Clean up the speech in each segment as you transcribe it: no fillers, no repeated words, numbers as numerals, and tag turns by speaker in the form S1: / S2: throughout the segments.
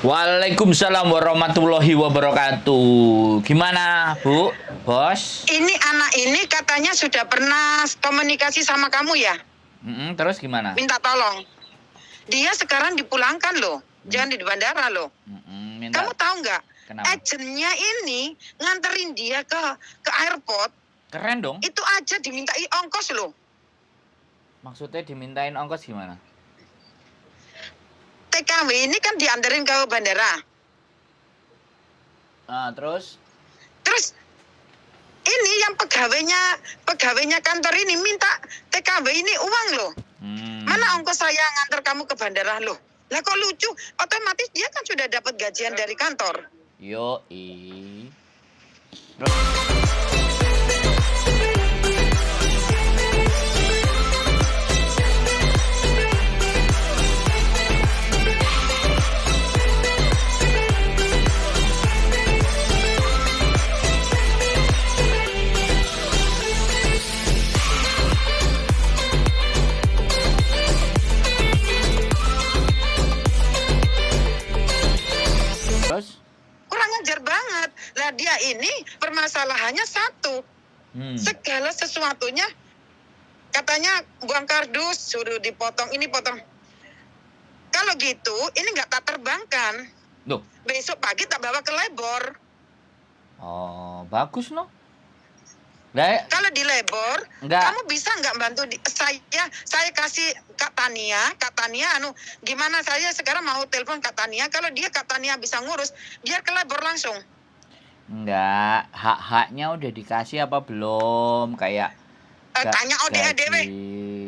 S1: Waalaikumsalam warahmatullahi wabarakatuh. Gimana, Bu? Bos?
S2: Ini anak ini katanya sudah pernah komunikasi sama kamu ya?
S1: Terus gimana?
S2: Minta tolong. Dia sekarang dipulangkan loh. Jangan di bandara loh.
S1: Minta.
S2: Kamu tahu nggak?
S1: Kenapa?
S2: Agennya ini nganterin dia ke airport.
S1: Keren dong.
S2: Itu aja dimintai ongkos loh.
S1: Maksudnya dimintain ongkos gimana?
S2: TKW ini kan dianterin ke bandara.
S1: Terus?
S2: Terus ini yang pegawainya kantor ini minta TKW ini uang loh. Mana ongkos saya nganter kamu ke bandara loh? Lah kok lucu? Otomatis dia kan sudah dapat gajian dari kantor.
S1: Yoi. Terus?
S2: Kurang ajar banget. Lah dia ini permasalahannya satu. Segala sesuatunya katanya buang kardus, suruh dipotong, ini potong. Kalau gitu, ini nggak tak terbangkan.
S1: Loh.
S2: Besok pagi tak bawa ke labor.
S1: Oh, bagus no.
S2: Kalau di labor,
S1: enggak.
S2: kamu bisa nggak bantu saya kasih Kak Tania, gimana saya sekarang mau telepon Kak Tania, kalau Kak Tania bisa ngurus, biar ke labor langsung.
S1: Enggak, hak-haknya udah dikasih apa belum? Kayak
S2: tanya ODADW.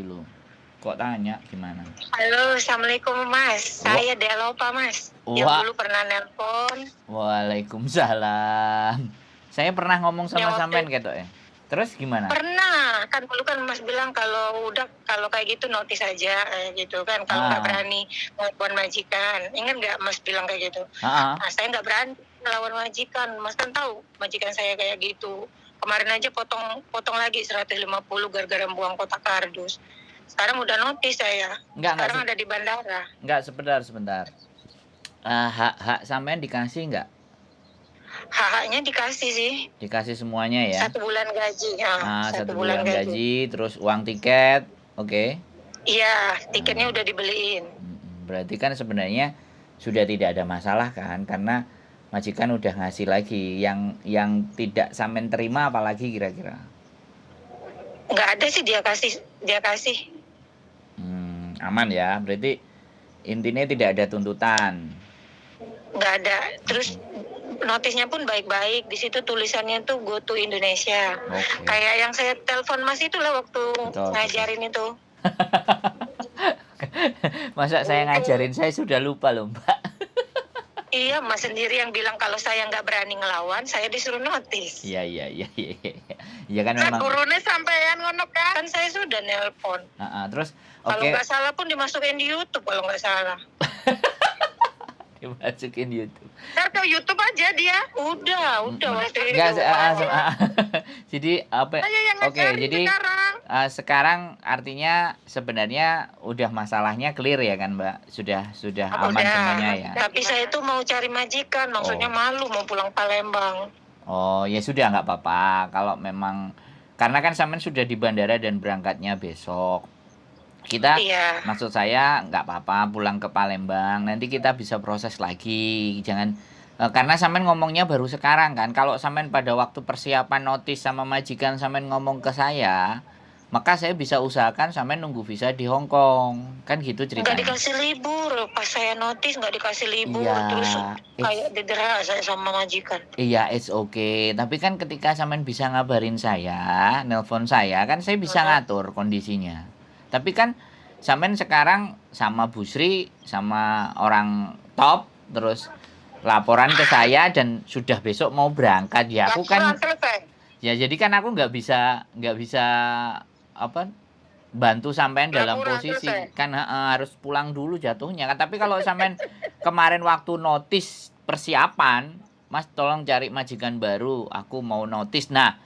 S1: Lu. Kok tanya gimana?
S3: Halo, Assalamualaikum Mas. Saya Delopa Mas. Yang dulu pernah nelpon.
S1: Waalaikumsalam. Saya pernah ngomong sama sampean gitu ya. Terus gimana?
S3: Pernah, kan dulu kan Mas bilang kalau kayak gitu notis aja gitu kan, kalau nggak berani melawan majikan. Ingat nggak Mas bilang kayak gitu? Nah, saya nggak berani melawan majikan. Mas kan tahu majikan saya kayak gitu. Kemarin aja potong lagi 150 gara-gara buang kotak kardus. Sekarang udah notis saya. Sekarang ada di bandara.
S1: Enggak, sebentar. Hak sampean dikasih enggak?
S3: Hak-haknya dikasih sih.
S1: Dikasih semuanya ya?
S3: 1 bulan gaji.
S1: Satu bulan gaji, terus uang tiket, oke?
S3: Iya, tiketnya udah dibeliin.
S1: Berarti kan sebenarnya sudah tidak ada masalah kan? Karena majikan udah ngasih lagi. Yang tidak sampean terima apalagi kira-kira?
S3: Nggak ada sih dia kasih.
S1: Aman ya, berarti intinya tidak ada tuntutan.
S3: Nggak ada. Terus notisnya pun baik-baik. Di situ tulisannya tuh Go to Indonesia. Kayak yang saya telepon Mas itu lah waktu ngajarin itu.
S1: Masa saya ngajarin, saya sudah lupa loh Mbak.
S3: Iya, Mas sendiri yang bilang kalau saya nggak berani ngelawan, saya disuruh notis.
S1: Iya. Iya kan memang.
S2: Gurunya sampean ngono kan?
S3: Kan saya sudah nelpon.
S1: Terus
S3: kalau nggak salah pun dimasukin di YouTube kalau nggak salah.
S1: Dimasukin YouTube.
S2: Ntar ke YouTube aja dia.
S3: Udah waktu itu.
S1: Jadi apa? Jadi sekarang artinya sebenarnya udah masalahnya clear ya kan Mbak? Sudah aman semuanya ya.
S3: Tapi saya itu mau cari majikan, maksudnya malu mau pulang Palembang.
S1: Oh ya sudah nggak apa-apa kalau memang karena kan sampean sudah di bandara dan berangkatnya besok. Kita maksud saya nggak apa-apa pulang ke Palembang, nanti kita bisa proses lagi. Jangan karena sampean ngomongnya baru sekarang kan. Kalau sampean pada waktu persiapan notis sama majikan sampean ngomong ke saya, maka saya bisa usahakan sampean nunggu visa di Hong Kong. Kan gitu ceritanya.
S3: Nggak dikasih libur, pas saya notis nggak dikasih libur, terus kayak didera saya sama majikan.
S1: Iya, it's okay. Tapi kan ketika sampean bisa ngabarin saya, nelpon saya, kan saya bisa ngatur kondisinya. Tapi kan sampean sekarang sama Bu Sri, sama orang top, terus laporan ke saya dan sudah besok mau berangkat ya. Aku kan ya jadi kan aku nggak bisa apa bantu sampean dalam posisi kan harus pulang dulu jatuhnya kan. Tapi kalau sampean kemarin waktu notis persiapan, Mas tolong cari majikan baru, aku mau notis. Nah,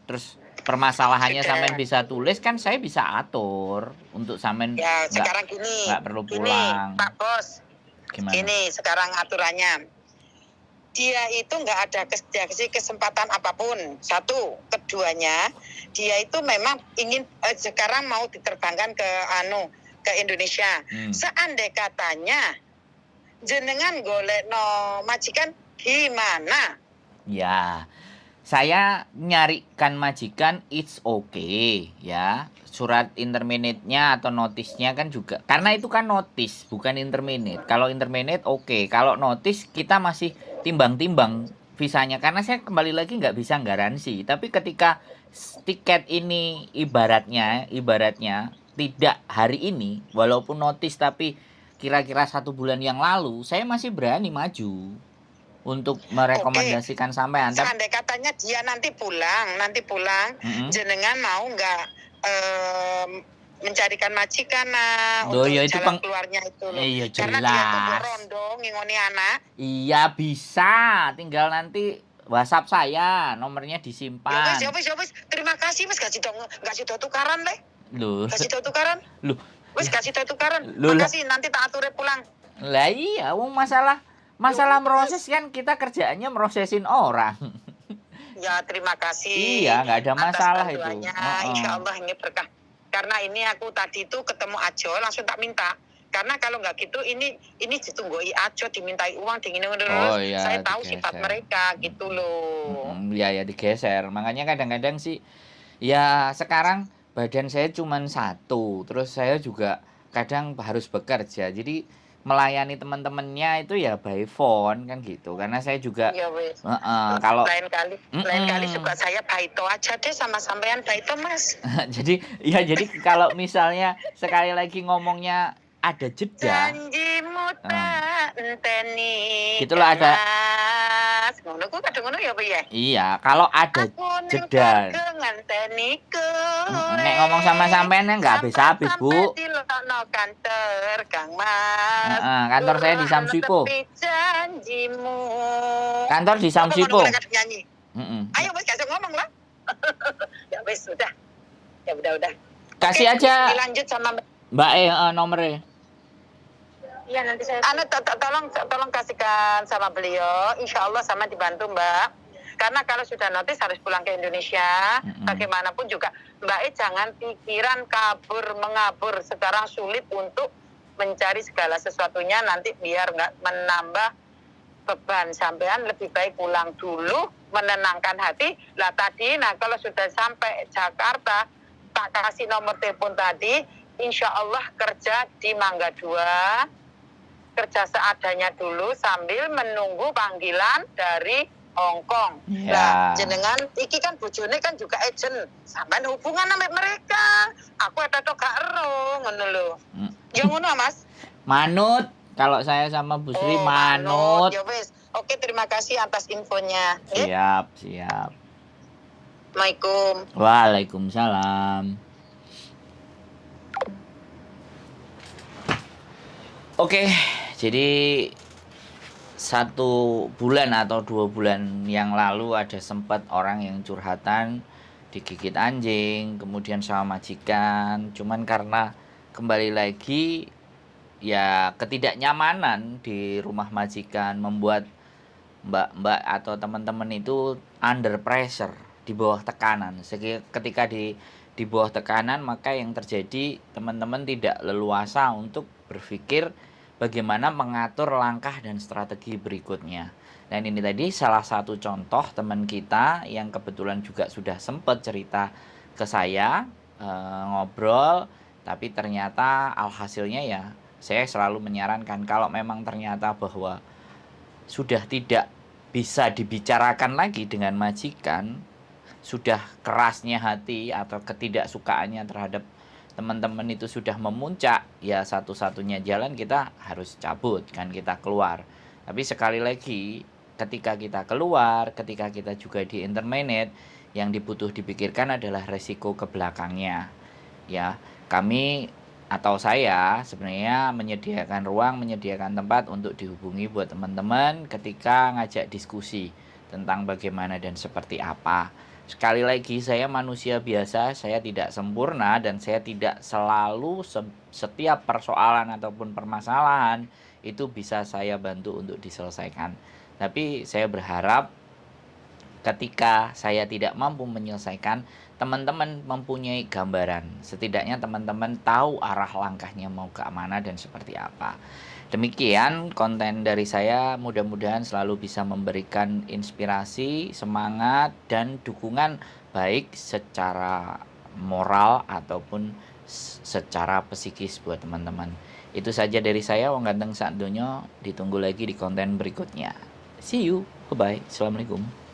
S1: terus permasalahannya sampean bisa tulis kan saya bisa atur untuk sampean
S2: sekarang gini,
S1: nggak perlu pulang.
S2: Pak Bos,
S1: Gimana?
S2: Ini sekarang aturannya. Dia itu nggak ada kesempatan apapun. Satu, keduanya, dia itu memang ingin sekarang mau diterbangkan ke Indonesia. Seandai katanya jenengan golek no majikan gimana?
S1: Ya, saya nyarikan majikan it's okay ya. Surat interminate-nya atau notisnya kan juga, karena itu kan notis bukan interminate. Kalau interminate oke, kalau notis kita masih timbang-timbang visanya, karena saya kembali lagi nggak bisa garansi. Tapi ketika tiket ini ibaratnya tidak hari ini, walaupun notis tapi kira-kira 1 bulan yang lalu, saya masih berani maju untuk merekomendasikan sampean.
S2: Seandai katanya dia nanti pulang, jenengan mau nggak mencarikan majikan untuk
S1: ya itu
S2: jalan keluarnya itu loh.
S1: Iya,
S2: karena dia tuh berondo ngingoni anak.
S1: Iya bisa, tinggal nanti WhatsApp saya, nomornya disimpan.
S2: Ya wis. Terima kasih Mas, kasih tau tukaran le.
S1: Loh.
S2: Kasih tau tukaran.
S1: Loh.
S2: Wis kasih tau tukaran. Makasih, nanti tak atur pulang.
S1: Lah iya, masalah proses kan kita kerjaannya merosesin orang.
S2: Ya terima kasih.
S1: Iya, nggak ada masalah itu.
S2: Insya Allah ini berkah. Karena ini aku tadi itu ketemu Ajo langsung tak minta. Karena kalau nggak gitu ini ditunggui Ajo, dimintai uang, terus.
S1: Iya,
S2: Saya tahu
S1: digeser.
S2: sifat mereka gitu loh.
S1: Ya digeser. Makanya kadang-kadang sih ya sekarang badan saya cuma 1, terus saya juga kadang harus bekerja. Jadi melayani teman-temannya itu ya by phone kan gitu, karena saya juga kalau
S2: lain kali suka saya baito aja deh sama sampean baito Mas.
S1: jadi kalau misalnya sekali lagi ngomongnya ada jeda,
S2: janjimu tak enteni
S1: gitulah ada
S2: ngono ku kadang ngono ya apa ya?
S1: Iya, kalau ada jeda. Nek ngomong sama sampean nggak habis-habis, Bu.
S2: Kantor Kang Mas.
S1: Kantor saya di Samsipo. Kantor di Samsipo.
S2: Ayo Mas, kasih ngomong lah. Ya wes sudah. Ya udah.
S1: Kasih aja.
S2: Dilanjut sama
S1: Mbak nomornya.
S2: Iya nanti saya. Tolong kasihkan sama beliau. Insya Allah sama dibantu Mbak. Karena kalau sudah notis harus pulang ke Indonesia. Bagaimanapun juga Mbak jangan pikiran mengabur. Sekarang sulit untuk mencari segala sesuatunya. Nanti biar nggak menambah beban sampean. Lebih baik pulang dulu, menenangkan hati. Lah tadi, kalau sudah sampai Jakarta, tak kasih nomor telepon tadi. Insya Allah kerja di Mangga 2. Kerja seadanya dulu sambil menunggu panggilan dari Hong Kong. Nah, jenengan iki kan bojone kan juga agent. Sampean hubungan sama mereka. Aku ada gak ero ngono lho. Ya ngono Mas.
S1: Manut. Kalau saya sama Bu Sri manut.
S2: Ya wis. Oke, terima kasih atas infonya.
S1: Siap.
S2: Assalamualaikum.
S1: Waalaikumsalam. Oke, jadi 1 bulan atau 2 bulan yang lalu ada sempat orang yang curhatan digigit anjing, kemudian sama majikan. Cuman karena kembali lagi ya ketidaknyamanan di rumah majikan membuat mbak-mbak atau teman-teman itu under pressure, di bawah tekanan. Ketika di bawah tekanan, maka yang terjadi teman-teman tidak leluasa untuk berpikir bagaimana mengatur langkah dan strategi berikutnya. Dan ini tadi salah satu contoh teman kita yang kebetulan juga sudah sempat cerita ke saya, ngobrol, tapi ternyata alhasilnya ya saya selalu menyarankan kalau memang ternyata bahwa sudah tidak bisa dibicarakan lagi dengan majikan, sudah kerasnya hati atau ketidaksukaannya terhadap teman-teman itu sudah memuncak, ya satu-satunya jalan kita harus cabut kan, kita keluar. Tapi sekali lagi ketika kita keluar, ketika kita juga di interminate, yang dipikirkan adalah resiko ke belakangnya. Ya, kami atau saya sebenarnya menyediakan ruang, menyediakan tempat untuk dihubungi buat teman-teman ketika ngajak diskusi tentang bagaimana dan seperti apa. Sekali lagi, saya manusia biasa, saya tidak sempurna dan saya tidak selalu setiap persoalan ataupun permasalahan itu bisa saya bantu untuk diselesaikan. Tapi saya berharap ketika saya tidak mampu menyelesaikan, teman-teman mempunyai gambaran. Setidaknya teman-teman tahu arah langkahnya mau ke mana dan seperti apa. Demikian konten dari saya, mudah-mudahan selalu bisa memberikan inspirasi, semangat, dan dukungan baik secara moral ataupun secara psikis buat teman-teman. Itu saja dari saya, Wong Ganteng Sak Donya. Ditunggu lagi di konten berikutnya. See you, bye-bye, assalamualaikum.